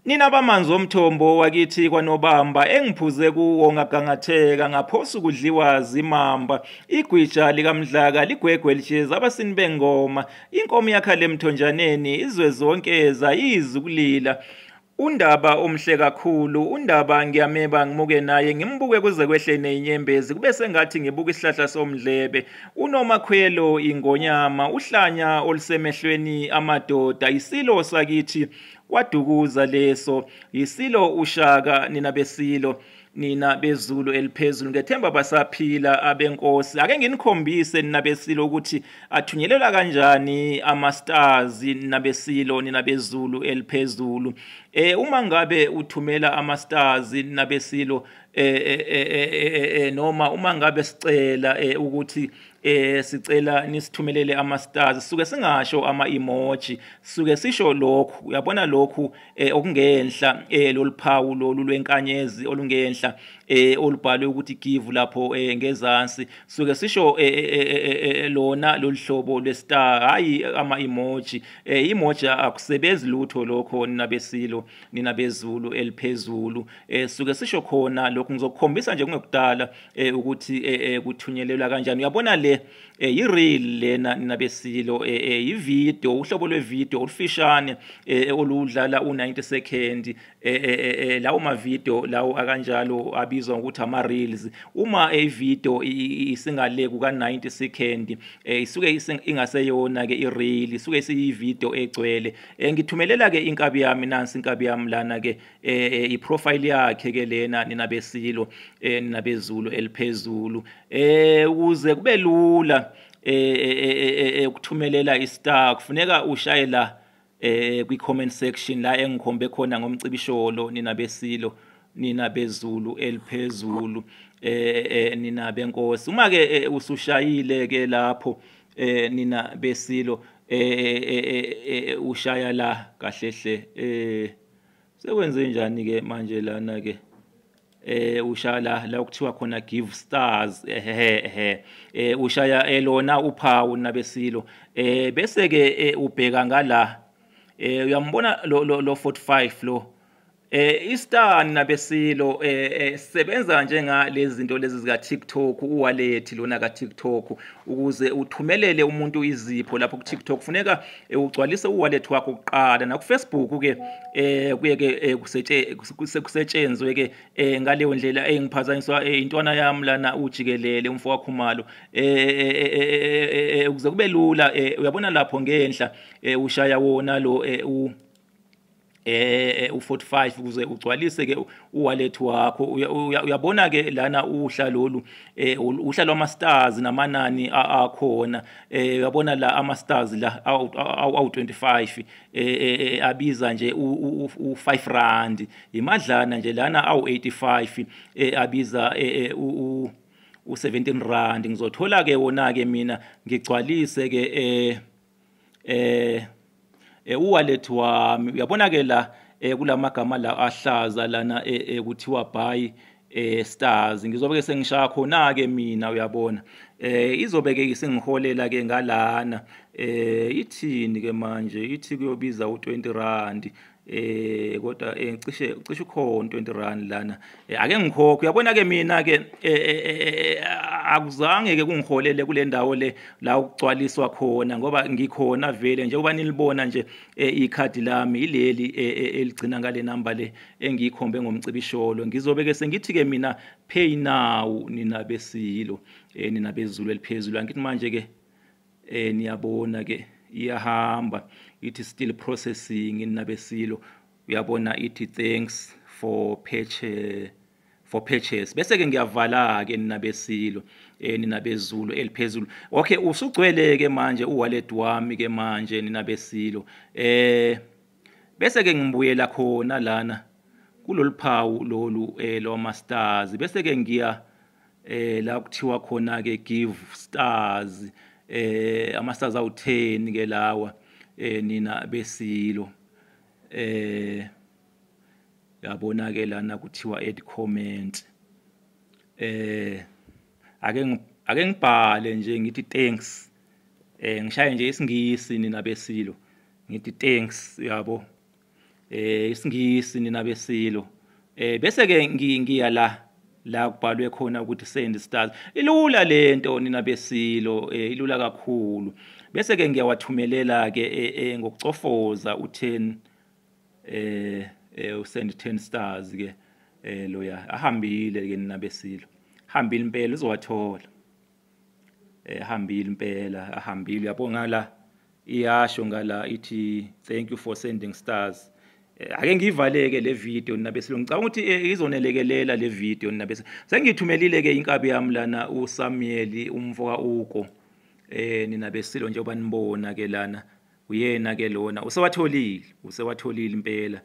Nina bamanzi omthombo wakithi kwaNobamba engiphuze kuwo ngagangatheka ngaphosa ukudliwa zimamba igwija likaMdlaka ligwegwe lisheza abasini bengoma inkomo yakha emthonjaneni izwe zonke zayizi ukulila undaba omhle kakhulu undaba ngiyameba ngimuke naye ngimbuke kuze kwehle nezinyembezi kube sengathi ngibuka isihlahla somdlebe uNomakhwelo ingonyama uhlanya olusemehlweni amadoda isilo sakithi kwadukuza leso isilo ushaka nina besilo nina bezulu eliphezulu ngethemba basaphila abenkosi ake nginikhombise nina besilo ukuthi athunyelelwa kanjani ama-stars nabesilo nina bezulu eliphezulu uma ngabe uthumela ama-stars nabesilo noma uma ngabe sicela ukuthi sicela nisithumelele ama-stars suke singasho ama-emoji suke sisho lokhu uyabona lokhu okungenhla loluphawu lolu lwenkanyezi olungenhla olubhalwe ukuthi give lapho ngezansi suke sisho lona loluhlobo lwestar hayi ama-emoji emoji akusebenzi lutho lokho ninabesilo ninabezulu eliphezulu suke sisho khona lokhu ngizokukhombisa nje kungekudala ukuthi kuthunyelelwa kanjani uyabona le i-reel lena ninabesilo i-video uhlobo lwe-video olufishane oludlala u-90 second lawo ma-video lawo akanjalo abizwa ngokuthi ama-reels uma i-video isingale kuka-90 second isuke ingaseyona-ke i-reel isuke isiyi-video egcwele ngithumelela-ke inkabi yami nansi inkabi yami lana-ke i-profile yakhe-ke lena ninabesilo ninabezulu eliphezulu ukuze kube lula ukuthumelela i-star kufuneka ushaye la kwi-comment section la engikhombe khona ngomcibisholo nina besilo nina bezulu eliphezulu nina benkosi uma ke usushayile ke lapho nina besilo ushaya la kahlehle sekwenze njani ke manje lana ke ushaya la kuthiwa khona give stars ushaya lona uphawu nabesilo bese ke ubheka ngala uyambona lo 45 lo istar nabesilo sebenza njengalezi zinto lezi zika TikTok uwallet lona ka TikTok ukuze uthumelele umuntu izipho lapho ku TikTok kufuneka ugcwalise uwallet wakho kuqala na ku Facebook ke kuye ke kusetshenzwe ke ngaleyo ndlela engiphazanyiswa intwana yami lana ujikelele umfowethu wakhumalo ukuze kube lula uyabona lapho ngenhla ushaya wona lo u45 ukuze ugcwalise ke uwallet wakho uyabona ke lana uhla lolu uhla lwama-stars namanani akhona uyabona la ama-stars la awu25 abiza nje u5 rand imadlana nje lana awu85 abiza u17 rand ngizothola ke wona ke mina ngigcwalise ke uwallet wami uyabona ke la kulamagama la ahlaza lana kuthiwa buy stars ngizobe ke sengishaya khona ke mina uyabona izobe ke isengiholela ke ngalana ithini ke manje ithi kuyobiza u20 rand kodwa cishe ukhona 20 rand lana ake ngikhokhe uyabona ke mina ke akuzange ke kungiholele kule ndawo le la ukugcwaliswa khona ngoba ngikhona vele njengoba nilibona nje ikhadi lami ileli eligcina ngale number le engiyikhombe ngomcibisholo ngizobe ke sengithi ke mina pay now nina besilo nina bezulu eliphezulu angithi manje ke niyabona ke iyahamba ithi still processing nabesilo uyabona ithi thanks for purchase bese ke ngiyavala ke nabesilo ninabezulu eliphezulu okay usugcwele ke manje uwallet wami ke manje ninabesilo bese ke ngibuyela khona lana kuloluphawu lolu lwama-stars bese ke ngiya la kuthiwa khona ke give stars ama-stars awu10 ke lawa nina besilo yabona ke lana kuthiwa add comment ake ngibhale nje ngithi thanks ngishaye nje isingisi nina besilo ngithi thanks yabo isingisi nina besilo bese ke ngiya la kubhalwe khona ukuthi send stars ilula lento nina besilo ilula kakhulu bese ke ngiyawathumelela ke ngokucofoza u10 usend 10 stars ke loya ahambile ke nina besilo hambile impela uzowathola hambile impela ahambile yabonga la iyasho ngala ithi thank you for sending stars ake ngivaleke le video nina besilo ngicabanga ukuthi izonelekelela le video nina besilo sengithumelile ke inkabi yami lana uSamuel umfoka uko nina besilo njengoba nibona ke lana uyena ke lona usewatholile impela